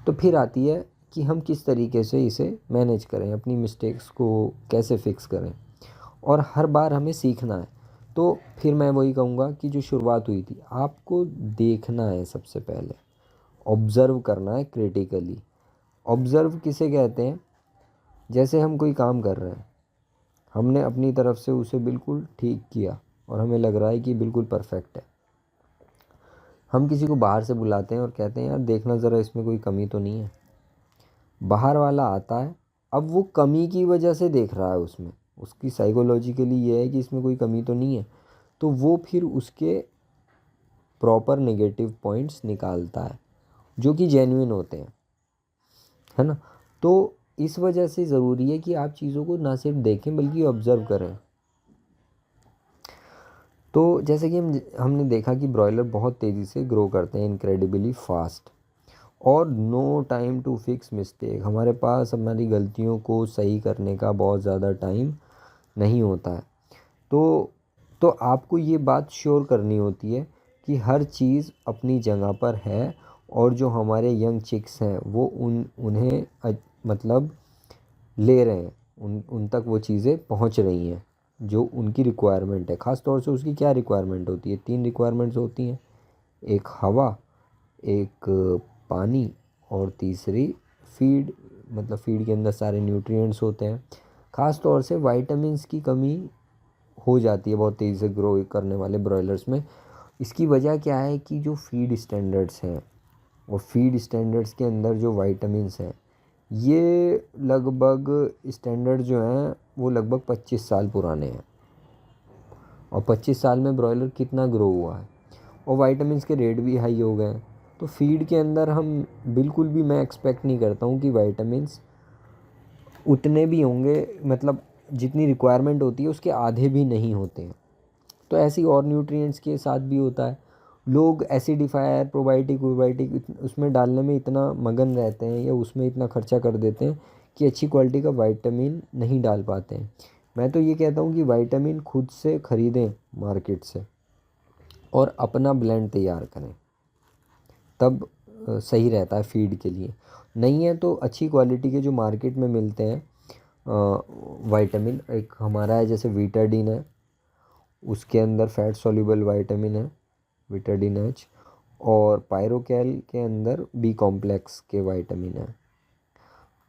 तो फिर आती है कि हम किस तरीके से इसे मैनेज करें, अपनी मिस्टेक्स को कैसे फिक्स करें, और हर बार हमें सीखना है। तो फिर मैं वही कहूँगा कि जो शुरुआत हुई थी, आपको देखना है, सबसे पहले ऑब्ज़र्व करना है क्रिटिकली। ऑब्ज़र्व किसे कहते हैं? जैसे हम कोई काम कर रहे हैं, हमने अपनी तरफ से उसे बिल्कुल ठीक किया और हमें लग रहा है कि बिल्कुल परफेक्ट है। हम किसी को बाहर से बुलाते हैं और कहते हैं यार देखना ज़रा इसमें कोई कमी तो नहीं है। बाहर वाला आता है, अब वो कमी की वजह से देख रहा है, उसमें उसकी साइकोलॉजिकली ये है कि इसमें कोई कमी तो नहीं है, तो वो फिर उसके प्रॉपर नेगेटिव पॉइंट्स निकालता है जो कि जेन्युइन होते हैं, है ना। तो इस वजह से ज़रूरी है कि आप चीज़ों को ना सिर्फ देखें बल्कि ऑब्ज़र्व करें। तो जैसे कि हमने देखा कि ब्रॉयलर बहुत तेज़ी से ग्रो करते हैं, इनक्रेडिबली फास्ट, और no time to fix mistake. हमारे पास हमारी गलतियों को सही करने का बहुत ज़्यादा टाइम नहीं होता है। तो आपको ये बात श्योर करनी होती है कि हर चीज़ अपनी जगह पर है, और जो हमारे यंग चिक्स हैं वो उन्हें मतलब ले रहे हैं, उन तक वो चीज़ें पहुंच रही हैं जो उनकी रिक्वायरमेंट है। ख़ास तौर से उसकी क्या रिक्वायरमेंट होती है? 3 रिक्वायरमेंट्स होती हैं, एक हवा, एक पानी, और तीसरी फीड। मतलब फीड के अंदर सारे न्यूट्रिएंट्स होते हैं। ख़ास तौर से विटामिन्स की कमी हो जाती है बहुत तेज़ी से ग्रो करने वाले ब्रॉयलर्स में। इसकी वजह क्या है कि जो फीड स्टैंडर्ड्स हैं, और फीड स्टैंडर्ड्स के अंदर जो विटामिन्स हैं, ये लगभग स्टैंडर्ड जो हैं वो लगभग 25 साल पुराने हैं, और 25 साल में ब्रॉयलर कितना ग्रो हुआ है, और विटामिन्स के रेट भी हाई हो गए हैं। तो फीड के अंदर हम बिल्कुल भी, मैं एक्सपेक्ट नहीं करता हूँ कि विटामिन्स उतने भी होंगे, मतलब जितनी रिक्वायरमेंट होती है उसके आधे भी नहीं होते हैं। तो ऐसी और न्यूट्रिएंट्स के साथ भी होता है। लोग एसिडिफायर, प्रोबायोटिक वोबायोटिक उसमें डालने में इतना मगन रहते हैं, या उसमें इतना खर्चा कर देते हैं कि अच्छी क्वालिटी का विटामिन नहीं डाल पाते हैं। मैं तो ये कहता हूँ कि विटामिन खुद से ख़रीदें मार्केट से, और अपना ब्लेंड तैयार करें, तब सही रहता है फीड के लिए। नहीं है तो अच्छी क्वालिटी के जो मार्केट में मिलते हैं विटामिन, एक हमारा है जैसे वीटाडीन है, उसके अंदर फैट सॉल्युबल विटामिन है विटाडीन एच, और पायरोकैल के अंदर बी कॉम्प्लेक्स के विटामिन है।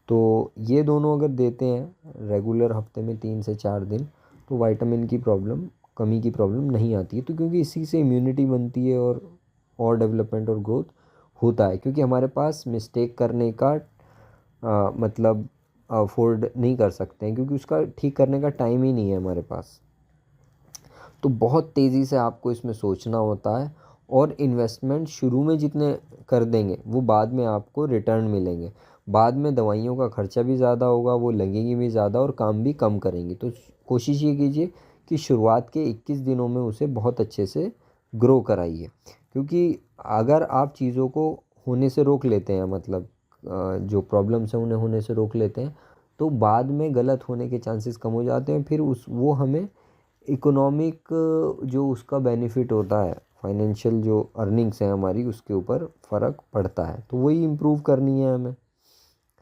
तो ये दोनों अगर देते हैं रेगुलर, हफ्ते में 3 से 4 दिन, तो विटामिन की प्रॉब्लम, कमी की प्रॉब्लम नहीं आती है। तो क्योंकि इसी से इम्यूनिटी बनती है, और डेवलपमेंट और ग्रोथ होता है, क्योंकि हमारे पास मिस्टेक करने का मतलब अफोर्ड नहीं कर सकते हैं, क्योंकि उसका ठीक करने का टाइम ही नहीं है हमारे पास। तो बहुत तेज़ी से आपको इसमें सोचना होता है, और इन्वेस्टमेंट शुरू में जितने कर देंगे वो बाद में आपको रिटर्न मिलेंगे। बाद में दवाइयों का खर्चा भी ज़्यादा होगा, वो लगेंगी भी ज़्यादा, और काम भी कम करेंगी। तो कोशिश ये कीजिए कि शुरुआत के 21 दिनों में उसे बहुत अच्छे से ग्रो कराइए, क्योंकि अगर आप चीज़ों को होने से रोक लेते हैं, मतलब जो प्रॉब्लम्स हैं उन्हें होने से रोक लेते हैं, तो बाद में गलत होने के चांसेस कम हो जाते हैं। फिर वो हमें इकोनॉमिक जो उसका बेनिफिट होता है, फाइनेंशियल जो अर्निंग्स हैं हमारी, उसके ऊपर फ़र्क पड़ता है। तो वही इम्प्रूव करनी है हमें,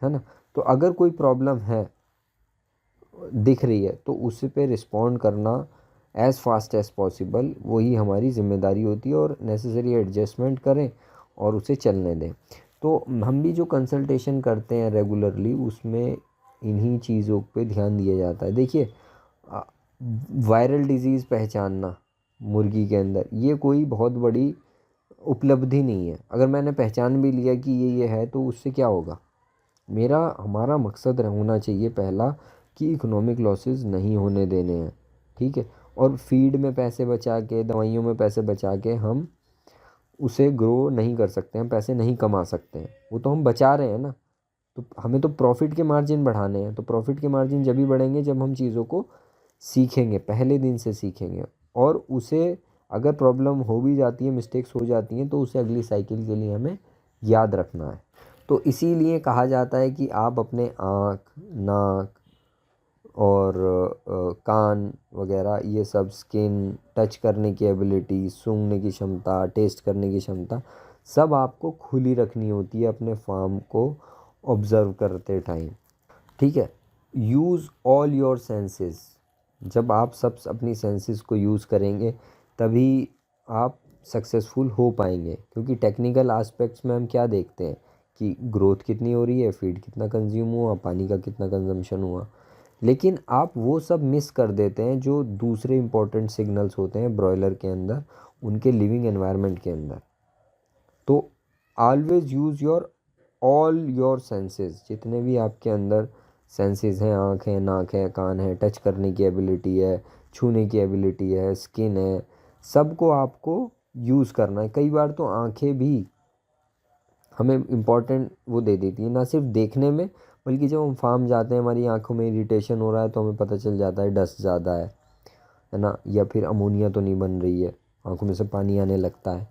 है ना। तो अगर कोई प्रॉब्लम है, दिख रही है, तो उस पे रिस्पॉन्ड करना एज़ फास्ट एज़ पॉसिबल, वही हमारी ज़िम्मेदारी होती है, और नेसेसरी एडजस्टमेंट करें और उसे चलने दें। तो हम भी जो कंसल्टेशन करते हैं रेगुलरली, उसमें इन्हीं चीज़ों पे ध्यान दिया जाता है। देखिए, वायरल डिजीज़ पहचानना मुर्गी के अंदर, ये कोई बहुत बड़ी उपलब्धि नहीं है। अगर मैंने पहचान भी लिया कि ये है, तो उससे क्या होगा? हमारा मकसद होना चाहिए पहला, कि इकोनॉमिक लॉसेस नहीं होने देने हैं, ठीक है। और फीड में पैसे बचा के, दवाइयों में पैसे बचा के हम उसे ग्रो नहीं कर सकते, हम पैसे नहीं कमा सकते हैं। वो तो हम बचा रहे हैं ना। तो हमें तो प्रॉफिट के मार्जिन बढ़ाने हैं। तो प्रॉफिट के मार्जिन जब ही बढ़ेंगे जब हम चीज़ों को सीखेंगे, पहले दिन से सीखेंगे, और उसे अगर प्रॉब्लम हो भी जाती है, मिस्टेक्स हो जाती हैं, तो उसे अगली साइकिल के लिए हमें याद रखना है। तो इसीलिए कहा जाता है कि आप अपने आँख, नाक, और कान वगैरह, ये सब, स्किन टच करने की एबिलिटी, सूंघने की क्षमता, टेस्ट करने की क्षमता, सब आपको खुली रखनी होती है अपने फार्म को ऑब्ज़र्व करते टाइम, ठीक है। यूज़ ऑल योर सेंसेस, जब आप सब अपनी सेंसेस को यूज़ करेंगे तभी आप सक्सेसफुल हो पाएंगे। क्योंकि टेक्निकल एस्पेक्ट्स में हम क्या देखते हैं कि ग्रोथ कितनी हो रही है, फीड कितना कंज्यूम हुआ, पानी का कितना कंजम्पशन हुआ, लेकिन आप वो सब मिस कर देते हैं जो दूसरे इंपॉर्टेंट सिग्नल्स होते हैं ब्रॉयलर के अंदर, उनके लिविंग एनवायरनमेंट के अंदर। तो always use your all your senses, जितने भी आपके अंदर सेंसेस हैं, आँख है, नाक है, कान है, टच करने की एबिलिटी है, छूने की एबिलिटी है, स्किन है, सबको आपको यूज़ करना है। कई बार तो आँखें भी हमें इम्पोर्टेंट वो दे देती है, ना सिर्फ देखने में, बल्कि जब हम फार्म जाते हैं हमारी आँखों में इरिटेशन हो रहा है तो हमें पता चल जाता है डस्ट ज़्यादा है ना, या फिर अमोनिया तो नहीं बन रही है, आँखों में से पानी आने लगता है।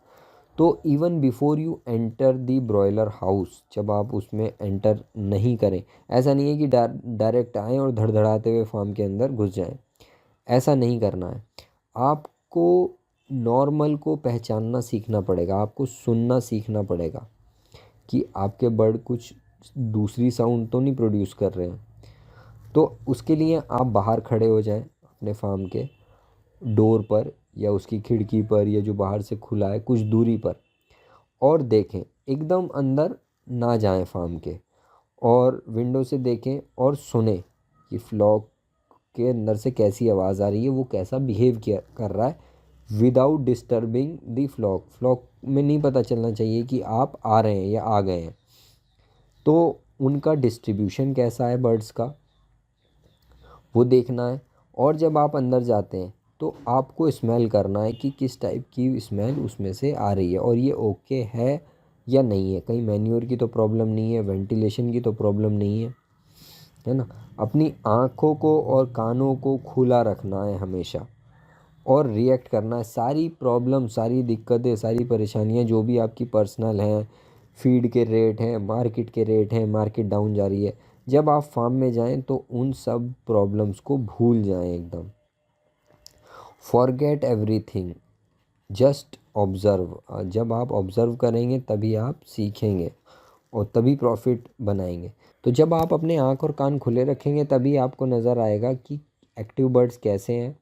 तो even before you enter the broiler house, जब आप उसमें एंटर नहीं करें, ऐसा नहीं है कि डायरेक्ट आएँ और धड़धड़ाते हुए फार्म के अंदर घुस जाएं, ऐसा नहीं करना है। आपको नॉर्मल को पहचानना सीखना पड़ेगा, आपको सुनना सीखना पड़ेगा कि आपके बर्ड कुछ दूसरी साउंड तो नहीं प्रोड्यूस कर रहे हैं। तो उसके लिए आप बाहर खड़े हो जाएं अपने फार्म के डोर पर या उसकी खिड़की पर, या जो बाहर से खुला है कुछ दूरी पर, और देखें, एकदम अंदर ना जाएं फार्म के, और विंडो से देखें और सुने कि फ्लॉक के अंदर से कैसी आवाज़ आ रही है, वो कैसा बिहेव किया कर रहा है, विदाउट डिस्टर्बिंग दी फ्लॉक। फ्लॉक में नहीं पता चलना चाहिए कि आप आ रहे हैं या आ गए हैं। तो उनका डिस्ट्रीब्यूशन कैसा है बर्ड्स का, वो देखना है। और जब आप अंदर जाते हैं तो आपको स्मेल करना है कि किस टाइप की स्मेल उसमें से आ रही है, और ये ओके है या नहीं है, कहीं मैन्योर की तो प्रॉब्लम नहीं है, वेंटिलेशन की तो प्रॉब्लम नहीं है ना। अपनी आँखों को और कानों को खुला रखना है हमेशा, और रिएक्ट करना है। सारी प्रॉब्लम, सारी दिक्कतें, सारी परेशानियां जो भी आपकी पर्सनल हैं, फीड के रेट हैं, मार्केट के रेट हैं, मार्केट डाउन जा रही है, जब आप फार्म में जाएं तो उन सब प्रॉब्लम्स को भूल जाएं एकदम। Forget everything, just observe. जब आप ऑब्ज़र्व करेंगे तभी आप सीखेंगे और तभी प्रॉफिट बनाएंगे। तो जब आप अपने आँख और कान खुले रखेंगे तभी आपको नज़र आएगा कि एक्टिव बर्ड्स कैसे हैं,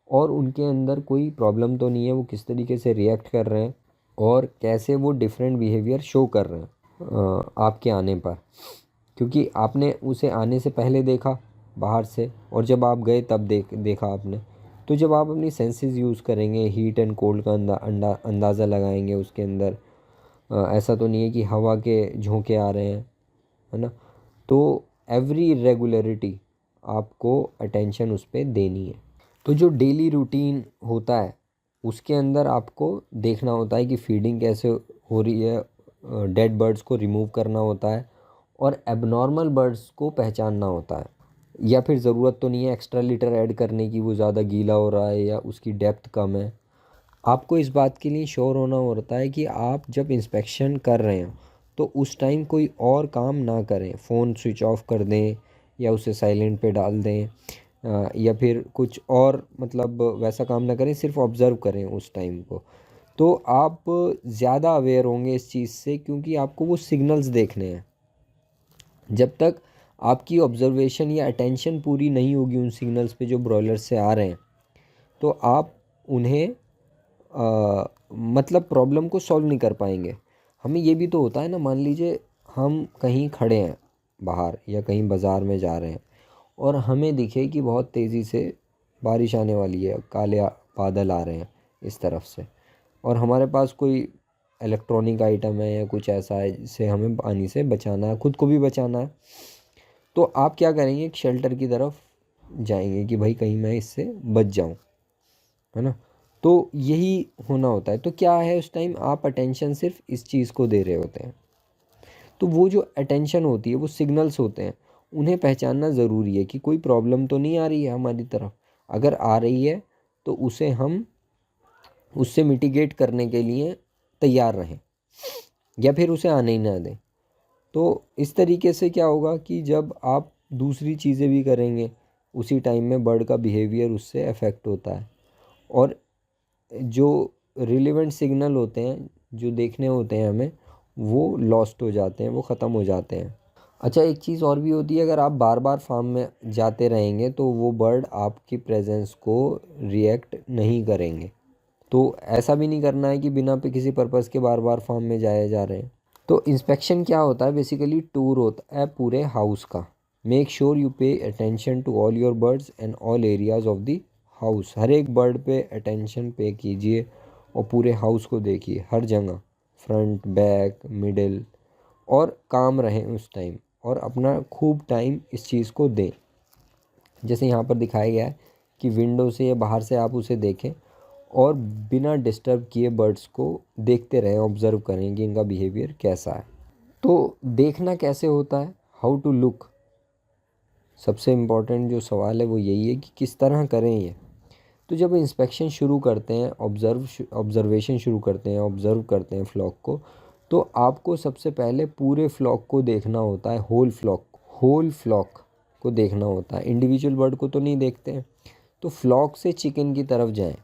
और उनके अंदर कोई प्रॉब्लम तो नहीं है, वो किस तरीके से रिएक्ट कर रहे हैं, और कैसे वो डिफरेंट बिहेवियर शो कर रहे हैं आपके आने पर। क्योंकि आपने उसे आने से पहले देखा बाहर से, और जब आप गए तब देखा आपने। तो जब आप अपनी सेंसेस यूज़ करेंगे, हीट एंड कोल्ड का अंदाज़ा लगाएंगे उसके अंदर, ऐसा तो नहीं है कि हवा के झोंके आ रहे हैं, है ना। तो एवरी रेगुलरिटी आपको अटेंशन उस पर देनी है। तो जो डेली रूटीन होता है उसके अंदर आपको देखना होता है कि फीडिंग कैसे हो रही है, डेड बर्ड्स को रिमूव करना होता है, और एबनॉर्मल बर्ड्स को पहचानना होता है। या फिर ज़रूरत तो नहीं है एक्स्ट्रा लिटर ऐड करने की, वो ज़्यादा गीला हो रहा है या उसकी डेप्थ कम है। आपको इस बात के लिए श्योर होना होता है कि आप जब इंस्पेक्शन कर रहे हैं तो उस टाइम कोई और काम ना करें, फ़ोन स्विच ऑफ कर दें या उसे साइलेंट पे डाल दें, या फिर कुछ और मतलब वैसा काम ना करें, सिर्फ ऑब्ज़र्व करें उस टाइम को। तो आप ज़्यादा अवेयर होंगे इस चीज़ से, क्योंकि आपको वो सिग्नल्स देखने हैं। जब तक आपकी ऑब्जर्वेशन या अटेंशन पूरी नहीं होगी उन सिग्नल्स पे जो ब्रॉयलर से आ रहे हैं, तो आप उन्हें मतलब प्रॉब्लम को सॉल्व नहीं कर पाएंगे। हमें ये भी तो होता है ना, मान लीजिए हम कहीं खड़े हैं बाहर या कहीं बाज़ार में जा रहे हैं, और हमें दिखे कि बहुत तेज़ी से बारिश आने वाली है, काले बादल आ रहे हैं इस तरफ से, और हमारे पास कोई इलेक्ट्रॉनिक आइटम है या कुछ ऐसा है जिससे हमें पानी से बचाना है, खुद को भी बचाना है। तो आप क्या करेंगे, एक शेल्टर की तरफ जाएंगे कि भाई कहीं मैं इससे बच जाऊं, है ना। तो यही होना होता है। तो क्या है, उस टाइम आप अटेंशन सिर्फ इस चीज़ को दे रहे होते हैं। तो वो जो अटेंशन होती है, वो सिग्नल्स होते हैं, उन्हें पहचानना ज़रूरी है कि कोई प्रॉब्लम तो नहीं आ रही है हमारी तरफ। अगर आ रही है तो उसे हम उससे मिटिगेट करने के लिए तैयार रहें, या फिर उसे आने ही ना दें। तो इस तरीके से क्या होगा कि जब आप दूसरी चीज़ें भी करेंगे उसी टाइम में बर्ड का बिहेवियर उससे अफेक्ट होता है। और जो रिलेवेंट सिग्नल होते हैं जो देखने होते हैं हमें वो लॉस्ट हो जाते हैं, वो ख़त्म हो जाते हैं। अच्छा, एक चीज़ और भी होती है, अगर आप बार बार फार्म में जाते रहेंगे तो वो बर्ड आपकी प्रेजेंस को रिएक्ट नहीं करेंगे। तो ऐसा भी नहीं करना है कि बिना पे किसी पर्पज़ के बार बार फार्म में जाए जा रहे हैं। तो इंस्पेक्शन क्या होता है, बेसिकली टूर होता है पूरे हाउस का। Make sure you pay attention to all your birds and all areas of the house. हर एक बर्ड पे अटेंशन पे कीजिए और पूरे हाउस को देखिए, हर जगह, फ्रंट, बैक, मिडिल, और काम रहें उस टाइम, और अपना खूब टाइम इस चीज़ को दें। जैसे यहाँ पर दिखाया गया है कि विंडो से या बाहर से आप उसे देखें और बिना डिस्टर्ब किए बर्ड्स को देखते रहें, ऑब्ज़र्व करें कि इनका बिहेवियर कैसा है। तो देखना कैसे होता है, हाउ टू लुक, सबसे इम्पॉर्टेंट जो सवाल है वो यही है कि किस तरह करें ये। तो जब इंस्पेक्शन शुरू करते हैं, ऑब्ज़र्वेशन शुरू करते हैं, ऑब्ज़र्व करते हैं फ्लॉक को, तो आपको सबसे पहले पूरे फ्लॉक को देखना होता है, होल फ्लॉक को देखना होता है। इंडिविजुअल बर्ड को तो नहीं देखते हैं। तो फ्लॉक से चिकन की तरफ जाएं।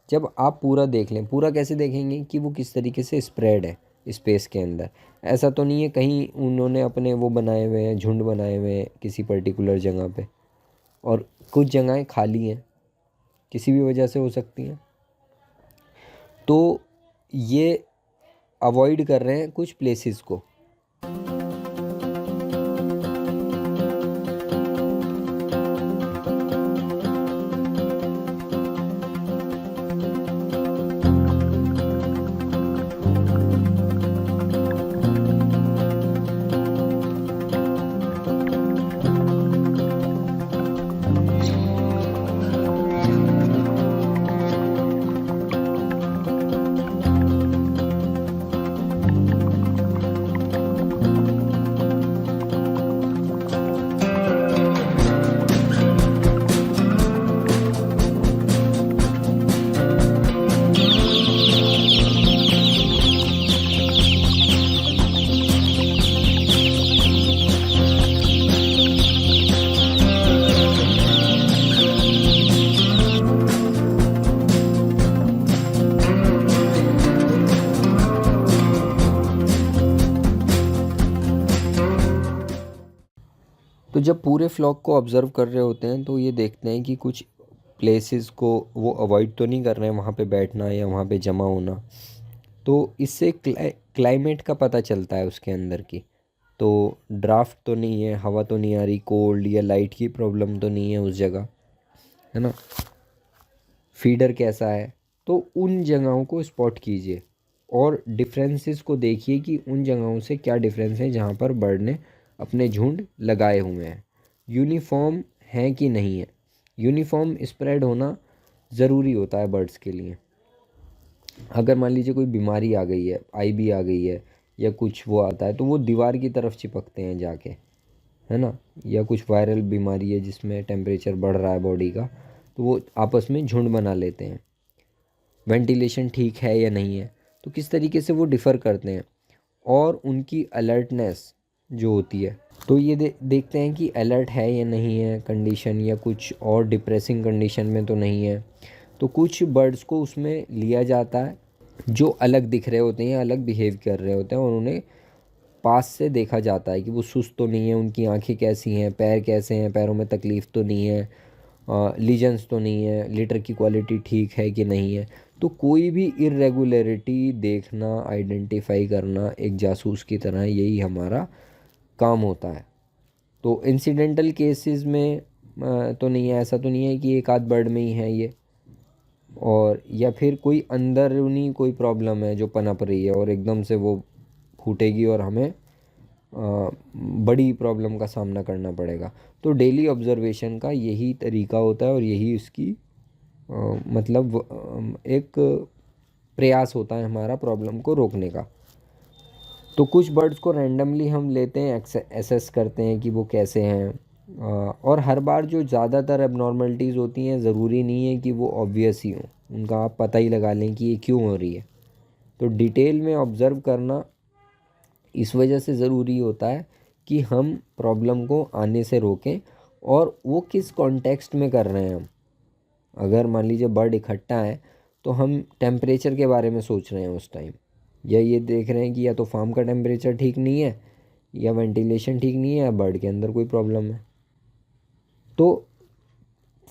जब आप पूरा देख लें, पूरा कैसे देखेंगे कि वो किस तरीके से स्प्रेड है स्पेस के अंदर। ऐसा तो नहीं है कहीं उन्होंने अपने वो बनाए हुए हैं, झुंड बनाए हुए हैं किसी पर्टिकुलर जगह पे, और कुछ जगहें खाली हैं, किसी भी वजह से हो सकती हैं। तो ये अवॉइड कर रहे हैं कुछ प्लेसेस को। तो जब पूरे फ्लॉक को ऑब्ज़र्व कर रहे होते हैं तो ये देखते हैं कि कुछ प्लेसेस को वो अवॉइड तो नहीं कर रहे हैं, वहाँ पे बैठना या वहाँ पे जमा होना। तो इससे क्लाइमेट का पता चलता है उसके अंदर की। तो ड्राफ्ट तो नहीं है, हवा तो नहीं आ रही, कोल्ड या लाइट की प्रॉब्लम तो नहीं है उस जगह, है ना। फीडर कैसा है, तो उन जगहों को स्पॉट कीजिए और डिफरेंसेस को देखिए कि उन जगहों से क्या डिफरेंस है जहाँ पर बर्ड ने अपने झुंड लगाए हुए हैं। यूनिफॉर्म है कि नहीं है, यूनिफॉर्म स्प्रेड होना ज़रूरी होता है बर्ड्स के लिए। अगर मान लीजिए कोई बीमारी आ गई है, आईबी आ गई है या कुछ वो आता है, तो वो दीवार की तरफ चिपकते हैं जाके, है ना। या कुछ वायरल बीमारी है जिसमें टेम्परेचर बढ़ रहा है बॉडी का, तो वो आपस में झुंड बना लेते हैं। वेंटिलेशन ठीक है या नहीं है, तो किस तरीके से वो डिफ़र करते हैं, और उनकी अलर्टनेस जो होती है, तो ये देखते हैं कि अलर्ट है या नहीं है कंडीशन, या कुछ और डिप्रेसिंग कंडीशन में तो नहीं है। तो कुछ बर्ड्स को उसमें लिया जाता है जो अलग दिख रहे होते हैं, अलग बिहेव कर रहे होते हैं, और उन्हें पास से देखा जाता है कि वो सुस्त तो नहीं है, उनकी आंखें कैसी हैं, पैर कैसे हैं, पैरों में तकलीफ़ तो नहीं है, लीजन्स तो नहीं है, लिटर की क्वालिटी ठीक है कि नहीं है। तो कोई भी इरेगुलरिटी देखना, आइडेंटिफाई करना एक जासूस की तरह यही हमारा काम होता है। तो इंसिडेंटल केसेस में तो नहीं है, ऐसा तो नहीं है कि एक आध बर्ड में ही है ये, और या फिर कोई अंदरूनी कोई प्रॉब्लम है जो पनप रही है और एकदम से वो फूटेगी और हमें बड़ी प्रॉब्लम का सामना करना पड़ेगा। तो डेली ऑब्जर्वेशन का यही तरीका होता है और यही उसकी मतलब एक प्रयास होता है हमारा प्रॉब्लम को रोकने का। तो कुछ बर्ड्स को रैंडमली हम लेते हैं, एसेस करते हैं कि वो कैसे हैं, और हर बार जो ज़्यादातर एबनॉर्मलिटीज़ होती हैं ज़रूरी नहीं है कि वो ऑब्वियस ही हों, उनका आप पता ही लगा लें कि ये क्यों हो रही है। तो डिटेल में ऑब्ज़र्व करना इस वजह से ज़रूरी होता है कि हम प्रॉब्लम को आने से रोकें, और वो किस कॉन्टेक्स्ट में कर रहे हैं हम। अगर मान लीजिए बर्ड इकट्ठा है तो हम टेम्परेचर के बारे में सोच रहे हैं उस टाइम, या ये देख रहे हैं कि या तो फार्म का टेम्परेचर ठीक नहीं है, या वेंटिलेशन ठीक नहीं है, या बर्ड के अंदर कोई प्रॉब्लम है। तो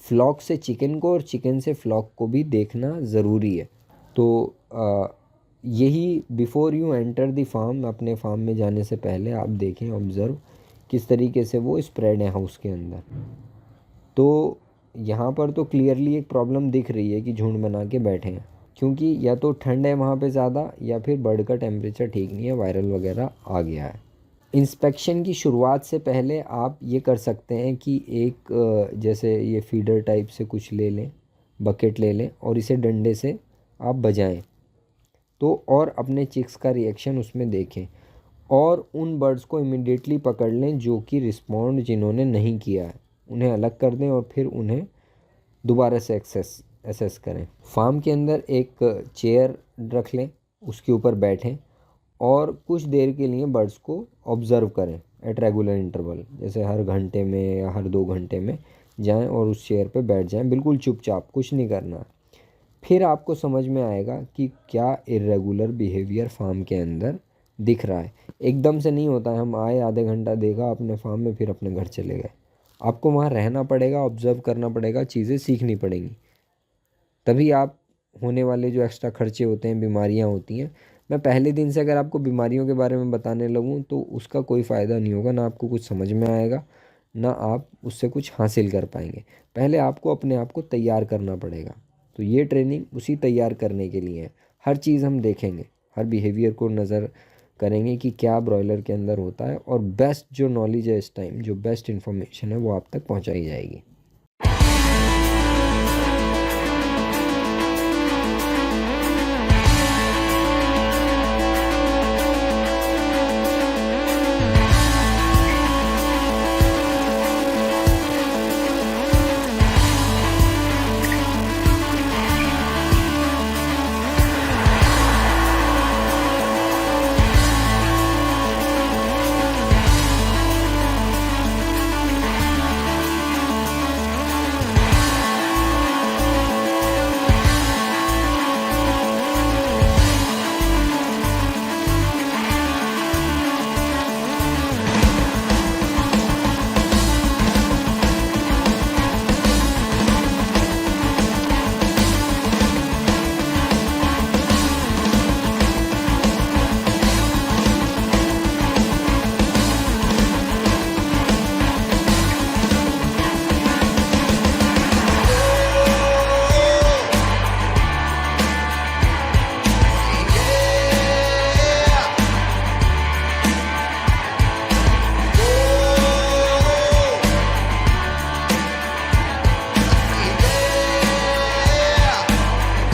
फ्लॉक से चिकन को और चिकन से फ्लॉक को भी देखना ज़रूरी है। तो यही before you enter the form, अपने फार्म में जाने से पहले आप देखें, ऑब्ज़र्व किस तरीके से वो स्प्रेड है हाउस के अंदर। तो यहाँ पर तो क्लियरली एक प्रॉब्लम दिख रही है कि झुंड बना के बैठे हैं, क्योंकि या तो ठंड है वहाँ पे ज़्यादा, या फिर बर्ड का टेम्परेचर ठीक नहीं है, वायरल वगैरह आ गया है। इंस्पेक्शन की शुरुआत से पहले आप ये कर सकते हैं कि एक जैसे ये फीडर टाइप से कुछ ले लें, बकेट ले लें और इसे डंडे से आप बजाएं, तो और अपने चिक्स का रिएक्शन उसमें देखें, और उन बर्ड्स को इमिडिएटली पकड़ लें जो कि रिस्पॉन्ड जिन्होंने नहीं किया है, उन्हें अलग कर दें और फिर उन्हें दोबारा से एसेस करें। फार्म के अंदर एक चेयर रख लें, उसके ऊपर बैठें और कुछ देर के लिए बर्ड्स को ऑब्ज़र्व करें एट रेगुलर इंटरवल, जैसे हर घंटे में या हर 2 घंटे में जाएं और उस चेयर पे बैठ जाएं, बिल्कुल चुपचाप, कुछ नहीं करना। फिर आपको समझ में आएगा कि क्या इर्रेगुलर बिहेवियर फार्म के अंदर दिख रहा है। एकदम से नहीं होता है, हम आए, आधे घंटा देखा अपने फार्म में, फिर अपने घर चले गए। आपको वहाँ रहना पड़ेगा, ऑब्ज़र्व करना पड़ेगा, चीज़ें सीखनी पड़ेंगी, तभी आप होने वाले जो एक्स्ट्रा खर्चे होते हैं, बीमारियाँ होती हैं, मैं पहले दिन से अगर आपको बीमारियों के बारे में बताने लगूँ तो उसका कोई फ़ायदा नहीं होगा, ना आपको कुछ समझ में आएगा, ना आप उससे कुछ हासिल कर पाएंगे। पहले आपको अपने आप को तैयार करना पड़ेगा। तो ये ट्रेनिंग उसी तैयार करने के लिए है। हर चीज़ हम देखेंगे, हर बिहेवियर को नज़र करेंगे कि क्या ब्रॉयलर के अंदर होता है, और बेस्ट जो नॉलेज है इस टाइम, जो बेस्ट इन्फॉर्मेशन है वो आप तक पहुँचाई जाएगी।